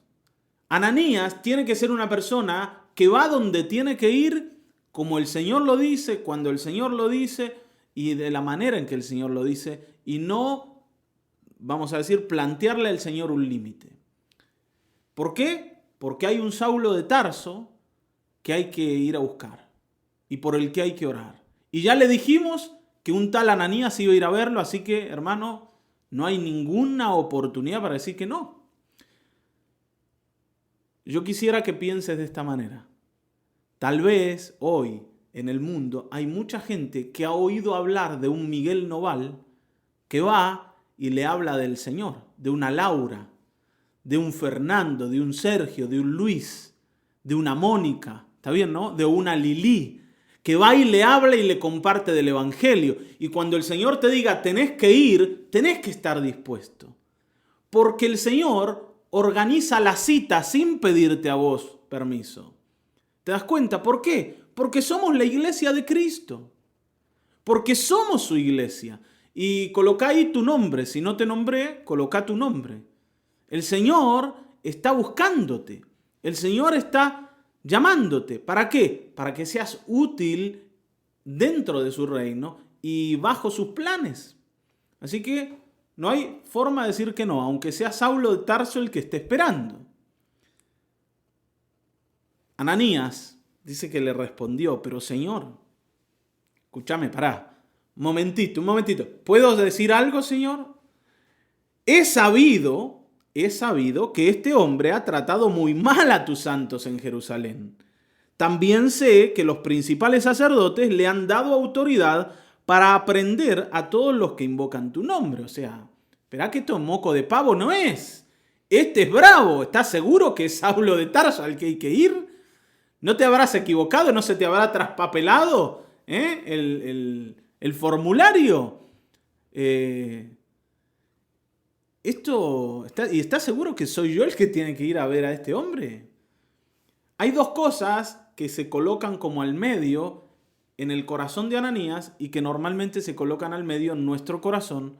Ananías tiene que ser una persona que va donde tiene que ir, como el Señor lo dice, cuando el Señor lo dice y de la manera en que el Señor lo dice, y no, vamos a decir, plantearle al Señor un límite. ¿Por qué? Porque hay un Saulo de Tarso que hay que ir a buscar y por el que hay que orar. Y ya le dijimos que un tal Ananías iba a ir a verlo, así que, hermano, no hay ninguna oportunidad para decir que no. Yo quisiera que pienses de esta manera. Tal vez hoy en el mundo hay mucha gente que ha oído hablar de un Miguel Noval que va y le habla del Señor, de una Laura, de un Fernando, de un Sergio, de un Luis, de una Mónica, ¿está bien, no? De una Lili, que va y le habla y le comparte del Evangelio. Y cuando el Señor te diga tenés que ir, tenés que estar dispuesto. Porque el Señor organiza la cita sin pedirte a vos permiso. ¿Te das cuenta? ¿Por qué? Porque somos la iglesia de Cristo. Porque somos su iglesia. Y coloca ahí tu nombre. Si no te nombré, coloca tu nombre. El Señor está buscándote. El Señor está llamándote. ¿Para qué? Para que seas útil dentro de su reino y bajo sus planes. Así que no hay forma de decir que no, aunque sea Saulo de Tarso el que esté esperando. Ananías dice que le respondió, pero Señor, escúchame, pará, un momentito. ¿Puedo decir algo, Señor? He sabido que este hombre ha tratado muy mal a tus santos en Jerusalén. También sé que los principales sacerdotes le han dado autoridad para aprender a todos los que invocan tu nombre. O sea, esperá que esto moco de pavo no es. Este es bravo. ¿Estás seguro que es Saulo de Tarso al que hay que ir? ¿No te habrás equivocado? ¿No se te habrá traspapelado el formulario? ¿Estás seguro que soy yo el que tiene que ir a ver a este hombre? Hay dos cosas que se colocan como al medio en el corazón de Ananías y que normalmente se colocan al medio en nuestro corazón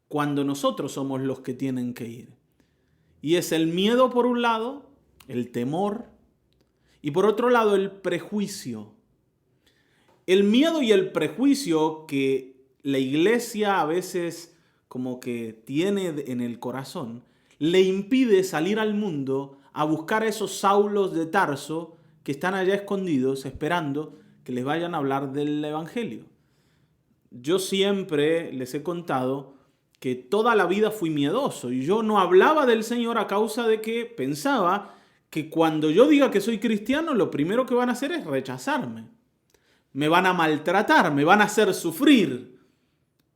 cuando nosotros somos los que tienen que ir. Y es el miedo por un lado, el temor, y por otro lado el prejuicio. El miedo y el prejuicio que la iglesia a veces como que tiene en el corazón, le impide salir al mundo a buscar a esos Saulos de Tarso que están allá escondidos esperando que les vayan a hablar del Evangelio. Yo siempre les he contado que toda la vida fui miedoso y yo no hablaba del Señor a causa de que pensaba que cuando yo diga que soy cristiano, lo primero que van a hacer es rechazarme. Me van a maltratar, me van a hacer sufrir.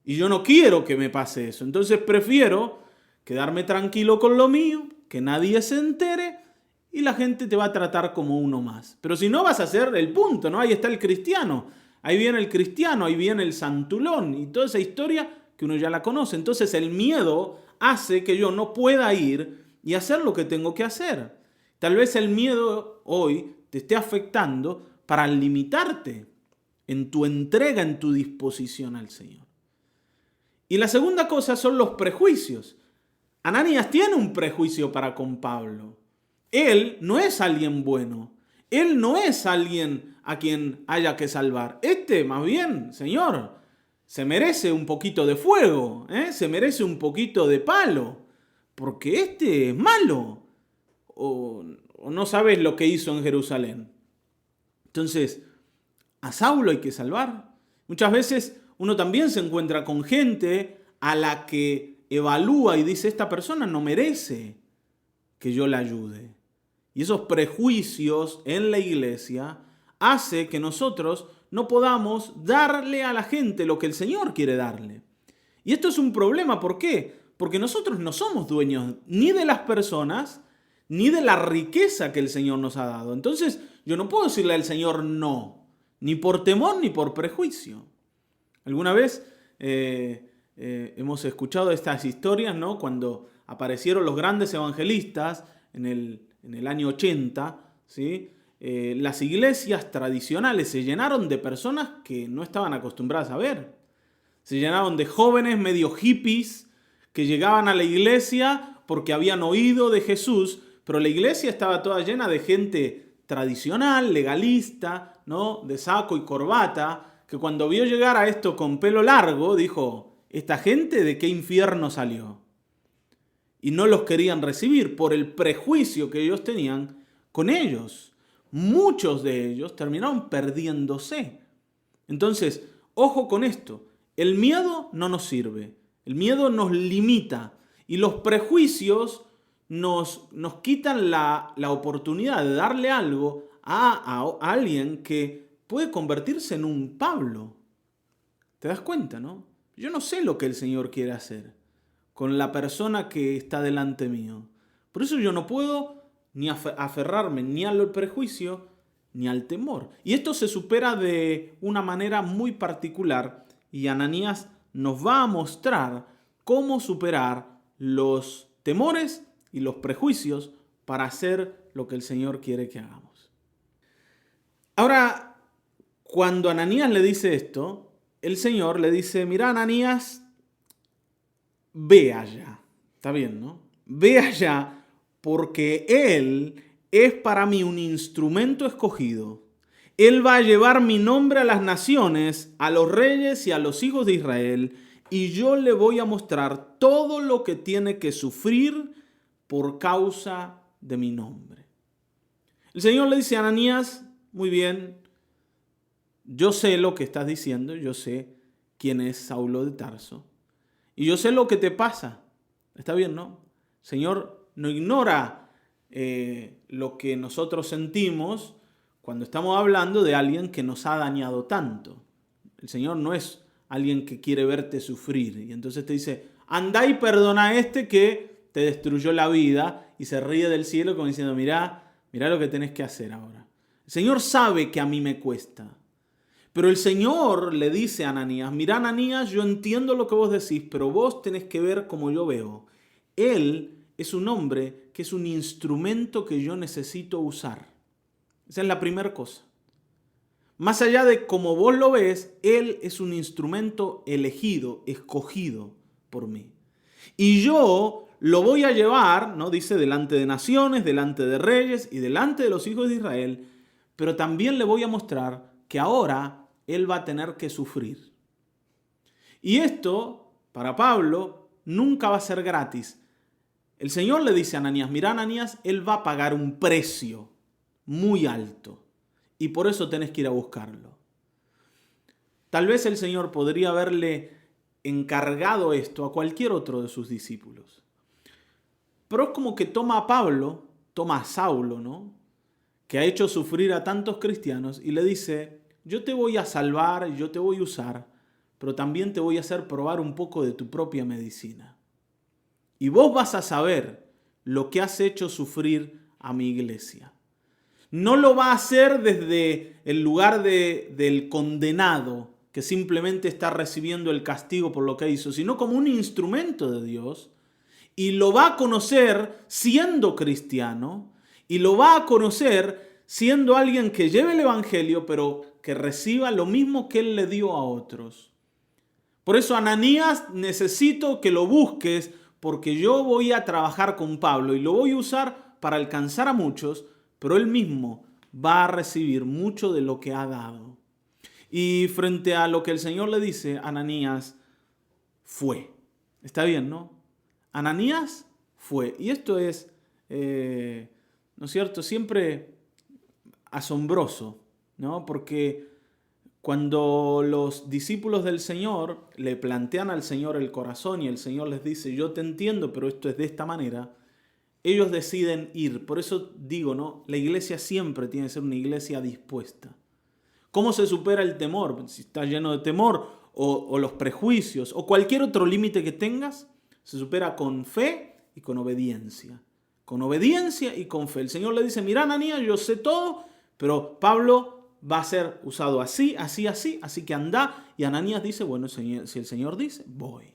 Y yo no quiero que me pase eso. Entonces prefiero quedarme tranquilo con lo mío, que nadie se entere y la gente te va a tratar como uno más. Pero si no vas a hacer el punto, ¿no? Ahí está el cristiano. Ahí viene el cristiano, ahí viene el santulón y toda esa historia que uno ya la conoce. Entonces el miedo hace que yo no pueda ir y hacer lo que tengo que hacer. Tal vez el miedo hoy te esté afectando para limitarte en tu entrega, en tu disposición al Señor. Y la segunda cosa son los prejuicios. Ananías tiene un prejuicio para con Pablo. Él no es alguien bueno. Él no es alguien a quien haya que salvar. Más bien, Señor, se merece un poquito de fuego, se merece un poquito de palo, porque es malo. O no sabes lo que hizo en Jerusalén. Entonces, a Saulo hay que salvar. Muchas veces uno también se encuentra con gente a la que evalúa y dice, esta persona no merece que yo la ayude. Y esos prejuicios en la iglesia hace que nosotros no podamos darle a la gente lo que el Señor quiere darle. Y esto es un problema, ¿por qué? Porque nosotros no somos dueños ni de las personas, ni de la riqueza que el Señor nos ha dado. Entonces, yo no puedo decirle al Señor no, ni por temor ni por prejuicio. Alguna vez hemos escuchado estas historias, ¿no? Cuando aparecieron los grandes evangelistas en el año 80, ¿sí? Las iglesias tradicionales se llenaron de personas que no estaban acostumbradas a ver. Se llenaron de jóvenes medio hippies que llegaban a la iglesia porque habían oído de Jesús, pero la iglesia estaba toda llena de gente tradicional, legalista, ¿no? De saco y corbata, que cuando vio llegar a esto con pelo largo, dijo, ¿esta gente de qué infierno salió? Y no los querían recibir por el prejuicio que ellos tenían con ellos. Muchos de ellos terminaron perdiéndose. Entonces, ojo con esto. El miedo no nos sirve. El miedo nos limita. Y los prejuicios nos quitan la oportunidad de darle algo a alguien que puede convertirse en un Pablo. ¿Te das cuenta, no? Yo no sé lo que el Señor quiere hacer con la persona que está delante mío. Por eso yo no puedo ni aferrarme ni al prejuicio ni al temor. Y esto se supera de una manera muy particular y Ananías nos va a mostrar cómo superar los temores y los prejuicios para hacer lo que el Señor quiere que hagamos. Ahora, cuando Ananías le dice esto, el Señor le dice, mira Ananías, ve allá. Está bien, ¿no? Ve allá porque Él es para mí un instrumento escogido. Él va a llevar mi nombre a las naciones, a los reyes y a los hijos de Israel, y yo le voy a mostrar todo lo que tiene que sufrir por causa de mi nombre. El Señor le dice a Ananías, muy bien, yo sé lo que estás diciendo, yo sé quién es Saulo de Tarso, y yo sé lo que te pasa. Está bien, ¿no? El Señor no ignora lo que nosotros sentimos cuando estamos hablando de alguien que nos ha dañado tanto. El Señor no es alguien que quiere verte sufrir. Y entonces te dice, anda y perdona a este que te destruyó la vida, y se ríe del cielo como diciendo, mirá lo que tenés que hacer ahora. El Señor sabe que a mí me cuesta. Pero el Señor le dice a Ananías, mira Ananías, yo entiendo lo que vos decís, pero vos tenés que ver como yo veo. Él es un hombre que es un instrumento que yo necesito usar. Esa es la primera cosa. Más allá de cómo vos lo ves, Él es un instrumento elegido, escogido por mí. Y yo lo voy a llevar, ¿no? Dice, delante de naciones, delante de reyes y delante de los hijos de Israel, pero también le voy a mostrar que ahora Él va a tener que sufrir. Y esto, para Pablo, nunca va a ser gratis. El Señor le dice a Ananías, mira Ananías, Él va a pagar un precio muy alto y por eso tenés que ir a buscarlo. Tal vez el Señor podría haberle encargado esto a cualquier otro de sus discípulos. Pero es como que toma a Pablo, toma a Saulo, ¿no? Que ha hecho sufrir a tantos cristianos y le dice, yo te voy a salvar, yo te voy a usar, pero también te voy a hacer probar un poco de tu propia medicina. Y vos vas a saber lo que has hecho sufrir a mi iglesia. No lo va a hacer desde el lugar del condenado que simplemente está recibiendo el castigo por lo que hizo, sino como un instrumento de Dios. Y lo va a conocer siendo cristiano y lo va a conocer siendo alguien que lleve el evangelio, pero que reciba lo mismo que él le dio a otros. Por eso, Ananías, necesito que lo busques porque yo voy a trabajar con Pablo y lo voy a usar para alcanzar a muchos, pero él mismo va a recibir mucho de lo que ha dado. Y frente a lo que el Señor le dice, Ananías fue. Está bien, ¿no? Ananías fue. Y esto es, ¿no es cierto?, siempre asombroso, ¿no? Porque Cuando los discípulos del Señor le plantean al Señor el corazón y el Señor les dice, yo te entiendo, pero esto es de esta manera, ellos deciden ir. Por eso digo, ¿no? La iglesia siempre tiene que ser una iglesia dispuesta. ¿Cómo se supera el temor? Si estás lleno de temor o los prejuicios o cualquier otro límite que tengas, se supera con fe y con obediencia. Con obediencia y con fe. El Señor le dice, mira, Ananías, yo sé todo, pero Pablo va a ser usado así, así, así, así que anda. Y Ananías dice, bueno, si el Señor dice, voy.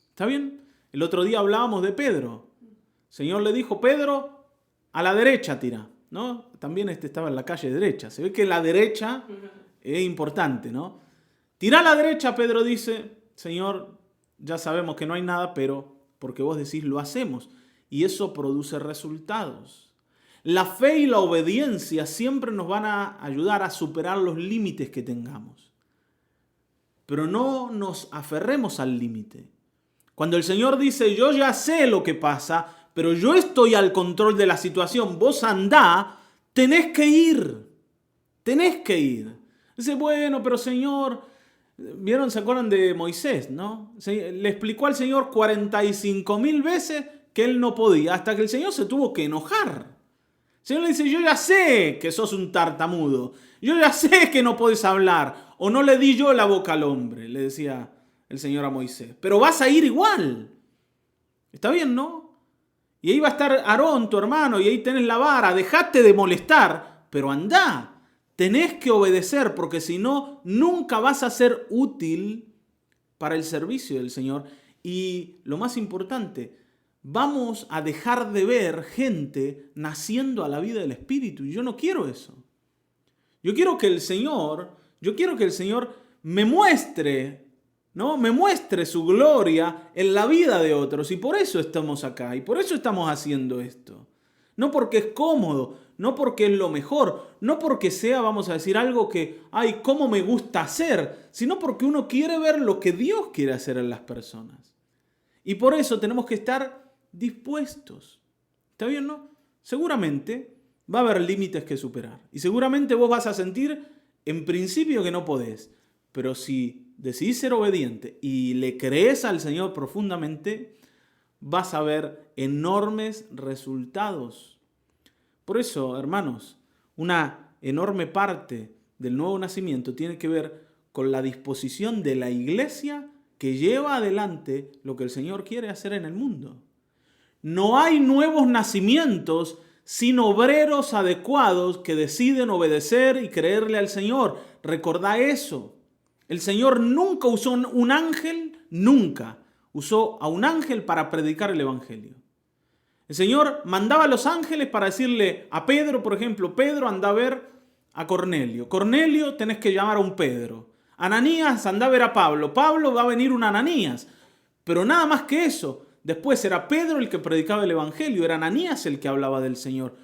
¿Está bien? El otro día hablábamos de Pedro. El Señor le dijo, Pedro, a la derecha tira, ¿no? También estaba en la calle derecha. Se ve que la derecha es importante, ¿no? Tira a la derecha, Pedro dice, Señor, ya sabemos que no hay nada, pero porque vos decís lo hacemos. Y eso produce resultados. La fe y la obediencia siempre nos van a ayudar a superar los límites que tengamos. Pero no nos aferremos al límite. Cuando el Señor dice, yo ya sé lo que pasa, pero yo estoy al control de la situación, vos andá, tenés que ir. Tenés que ir. Dice, bueno, pero Señor, ¿vieron? ¿Se acuerdan de Moisés, no? Le explicó al Señor 45.000 veces que él no podía, hasta que el Señor se tuvo que enojar. El Señor le dice, yo ya sé que sos un tartamudo, yo ya sé que no podés hablar, o no le di yo la boca al hombre, le decía el Señor a Moisés, pero vas a ir igual. Está bien, ¿no? Y ahí va a estar Aarón, tu hermano, y ahí tenés la vara, dejate de molestar, pero andá. Tenés que obedecer, porque si no, nunca vas a ser útil para el servicio del Señor. Y lo más importante, vamos a dejar de ver gente naciendo a la vida del Espíritu. Y yo no quiero eso. Yo quiero que el Señor me muestre, ¿no? Me muestre su gloria en la vida de otros. Y por eso estamos acá. Y por eso estamos haciendo esto. No porque es cómodo, no porque es lo mejor, no porque sea, vamos a decir, algo que, ay, cómo me gusta hacer, sino porque uno quiere ver lo que Dios quiere hacer en las personas. Y por eso tenemos que estar dispuestos. ¿Está bien, no? Seguramente va a haber límites que superar. Y seguramente vos vas a sentir, en principio, que no podés. Pero si decidís ser obediente y le crees al Señor profundamente, vas a ver enormes resultados. Por eso, hermanos, una enorme parte del nuevo nacimiento tiene que ver con la disposición de la iglesia que lleva adelante lo que el Señor quiere hacer en el mundo. No hay nuevos nacimientos sin obreros adecuados que deciden obedecer y creerle al Señor. Recordá eso. El Señor nunca usó un ángel, nunca usó a un ángel para predicar el Evangelio. El Señor mandaba a los ángeles para decirle a Pedro, por ejemplo, Pedro, anda a ver a Cornelio. Cornelio, tenés que llamar a un Pedro. Ananías, anda a ver a Pablo. Pablo, va a venir un Ananías. Pero nada más que eso. Después era Pedro el que predicaba el Evangelio. Era Ananías el que hablaba del Señor.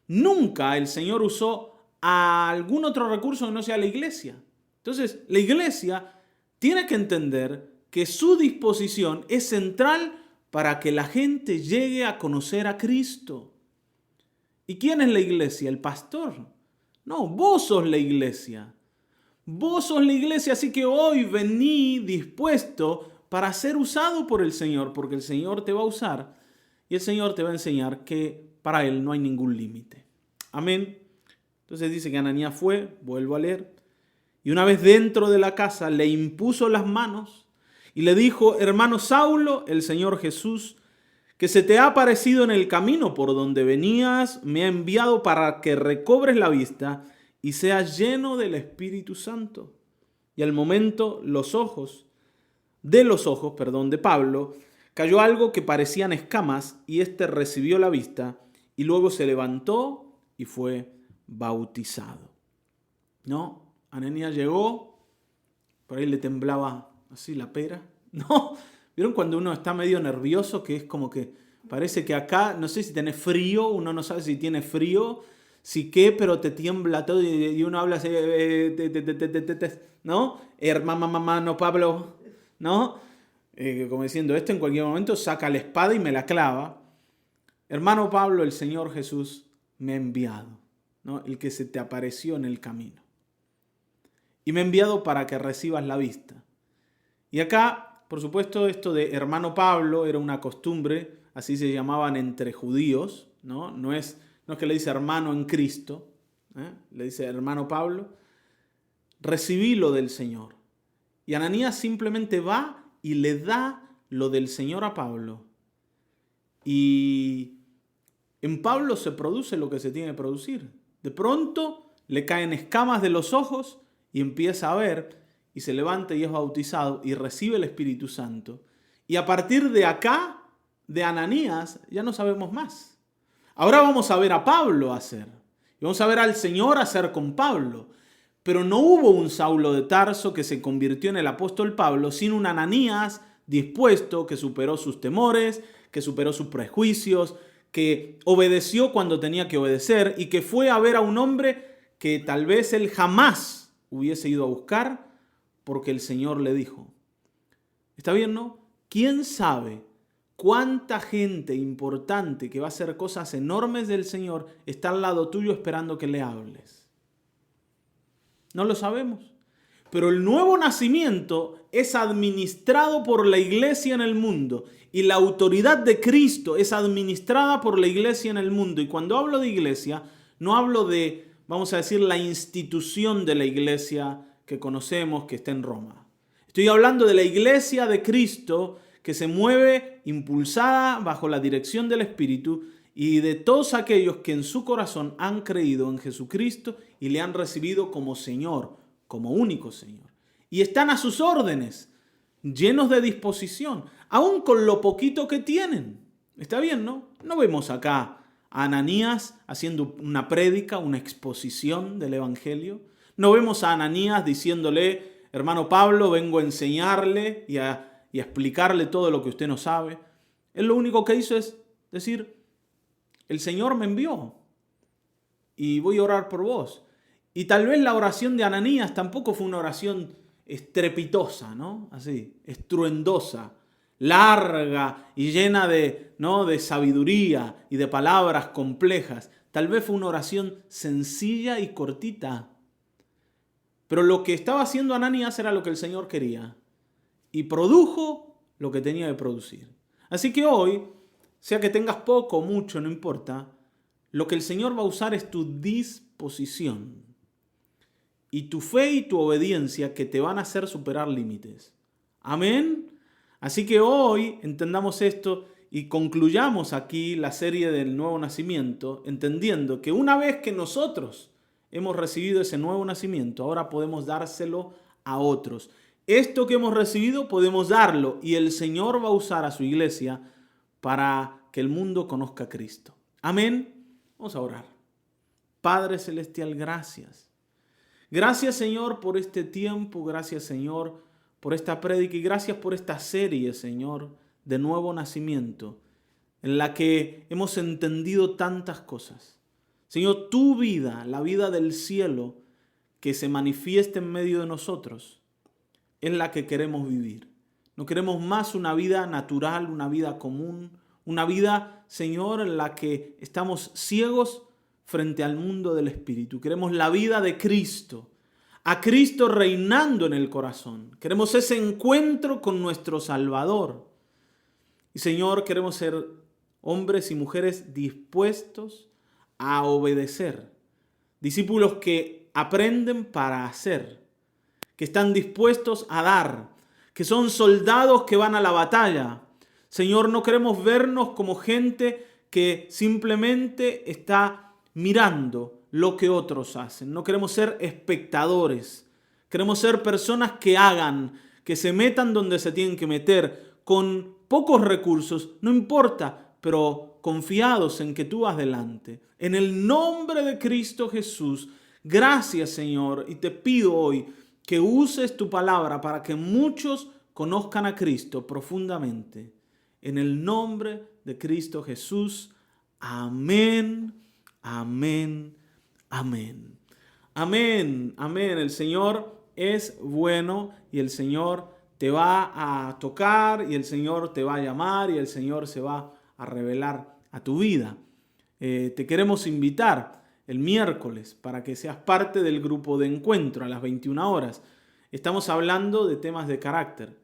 Nunca el Señor usó a algún otro recurso que no sea la iglesia. Entonces, la iglesia tiene que entender que su disposición es central para que la gente llegue a conocer a Cristo. ¿Y quién es la iglesia? ¿El pastor? No, vos sos la iglesia. Vos sos la iglesia, así que hoy vení dispuesto para ser usado por el Señor, porque el Señor te va a usar y el Señor te va a enseñar que para Él no hay ningún límite. Amén. Entonces dice que Ananías fue, vuelvo a leer, y una vez dentro de la casa le impuso las manos y le dijo, hermano Saulo, el Señor Jesús, que se te ha aparecido en el camino por donde venías, me ha enviado para que recobres la vista y seas lleno del Espíritu Santo. Y al momento de los ojos de Pablo cayó algo que parecían escamas y éste recibió la vista y luego se levantó y fue bautizado. ¿No? Ananías llegó, por ahí le temblaba así la pera. ¿No? ¿Vieron cuando uno está medio nervioso? Que es como que parece que acá, no sé si tenés frío, uno no sabe si tiene frío, si qué, pero te tiembla todo y uno habla así, ¿no? Hermano Pablo, ¿no? Como diciendo, esto en cualquier momento saca la espada y me la clava. Hermano Pablo, el Señor Jesús me ha enviado, ¿no? El que se te apareció en el camino. y me ha enviado para que recibas la vista. Y acá, por supuesto, esto de hermano Pablo era una costumbre, así se llamaban entre judíos, ¿no? No es que le dice hermano en Cristo, le dice hermano Pablo, recibí lo del Señor. Y Ananías simplemente va y le da lo del Señor a Pablo. Y en Pablo se produce lo que se tiene que producir. De pronto le caen escamas de los ojos y empieza a ver y se levanta y es bautizado y recibe el Espíritu Santo. Y a partir de acá, de Ananías, ya no sabemos más. Ahora vamos a ver a Pablo hacer. Y vamos a ver al Señor hacer con Pablo. Pero no hubo un Saulo de Tarso que se convirtió en el apóstol Pablo, sino un Ananías dispuesto, que superó sus temores, que superó sus prejuicios, que obedeció cuando tenía que obedecer y que fue a ver a un hombre que tal vez él jamás hubiese ido a buscar porque el Señor le dijo. ¿Está bien, no? ¿Quién sabe cuánta gente importante que va a hacer cosas enormes del Señor está al lado tuyo esperando que le hables? No lo sabemos. Pero el nuevo nacimiento es administrado por la iglesia en el mundo y la autoridad de Cristo es administrada por la iglesia en el mundo. Y cuando hablo de iglesia, no hablo de, vamos a decir, la institución de la iglesia que conocemos que está en Roma. Estoy hablando de la iglesia de Cristo que se mueve impulsada bajo la dirección del Espíritu y de todos aquellos que en su corazón han creído en Jesucristo y le han recibido como Señor, como único Señor. Y están a sus órdenes, llenos de disposición, aún con lo poquito que tienen. ¿Está bien, no? No vemos acá a Ananías haciendo una prédica, una exposición del Evangelio. No vemos a Ananías diciéndole, hermano Pablo, vengo a enseñarle y a explicarle todo lo que usted no sabe. Él lo único que hizo es decir, el Señor me envió y voy a orar por vos. Y tal vez la oración de Ananías tampoco fue una oración estrepitosa, ¿no? Así, estruendosa, larga y llena de, ¿no?, de sabiduría y de palabras complejas. Tal vez fue una oración sencilla y cortita. Pero lo que estaba haciendo Ananías era lo que el Señor quería. Y produjo lo que tenía que producir. Así que hoy, sea que tengas poco o mucho, no importa, lo que el Señor va a usar es tu disposición. Y tu fe y tu obediencia que te van a hacer superar límites. Amén. Así que hoy entendamos esto y concluyamos aquí la serie del nuevo nacimiento, entendiendo que una vez que nosotros hemos recibido ese nuevo nacimiento, ahora podemos dárselo a otros. Esto que hemos recibido podemos darlo y el Señor va a usar a su iglesia para que el mundo conozca a Cristo. Amén. Vamos a orar. Padre Celestial, gracias. Gracias, Señor, por este tiempo. Gracias, Señor, por esta prédica y gracias por esta serie, Señor, de nuevo nacimiento, en la que hemos entendido tantas cosas. Señor, tu vida, la vida del cielo que se manifiesta en medio de nosotros, es la que queremos vivir. No queremos más una vida natural, una vida común, una vida, Señor, en la que estamos ciegos frente al mundo del Espíritu. Queremos la vida de Cristo, a Cristo reinando en el corazón. Queremos ese encuentro con nuestro Salvador. Y Señor, queremos ser hombres y mujeres dispuestos a obedecer. Discípulos que aprenden para hacer, que están dispuestos a dar, que son soldados que van a la batalla. Señor, no queremos vernos como gente que simplemente está mirando lo que otros hacen. No queremos ser espectadores. Queremos ser personas que hagan, que se metan donde se tienen que meter, con pocos recursos, no importa, pero confiados en que tú vas delante. En el nombre de Cristo Jesús, gracias, Señor, y te pido hoy que uses tu palabra para que muchos conozcan a Cristo profundamente. En el nombre de Cristo Jesús. Amén, amén, amén. Amén, amén. El Señor es bueno y el Señor te va a tocar y el Señor te va a llamar y el Señor se va a revelar a tu vida. Te queremos invitar el miércoles para que seas parte del grupo de encuentro a las 21 horas. Estamos hablando de temas de carácter.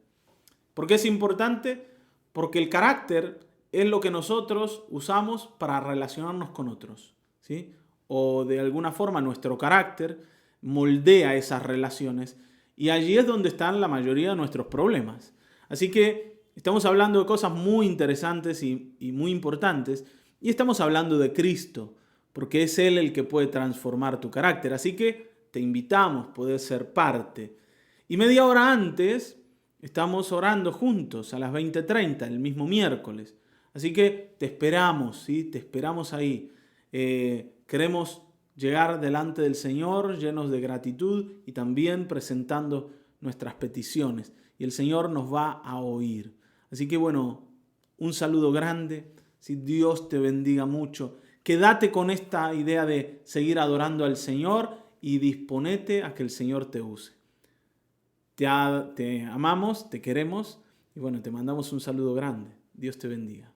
¿Por qué es importante? Porque el carácter es lo que nosotros usamos para relacionarnos con otros, ¿sí? O de alguna forma nuestro carácter moldea esas relaciones y allí es donde están la mayoría de nuestros problemas. Así que estamos hablando de cosas muy interesantes y muy importantes y estamos hablando de Cristo, porque es Él el que puede transformar tu carácter. Así que te invitamos, puedes ser parte. Y media hora antes estamos orando juntos a las 20:30, el mismo miércoles. Así que te esperamos, ¿sí? Te esperamos ahí. Queremos llegar delante del Señor llenos de gratitud y también presentando nuestras peticiones. Y el Señor nos va a oír. Así que bueno, un saludo grande. Si Dios te bendiga mucho. Quédate con esta idea de seguir adorando al Señor y disponete a que el Señor te use. Te amamos, te queremos y bueno, te mandamos un saludo grande. Dios te bendiga.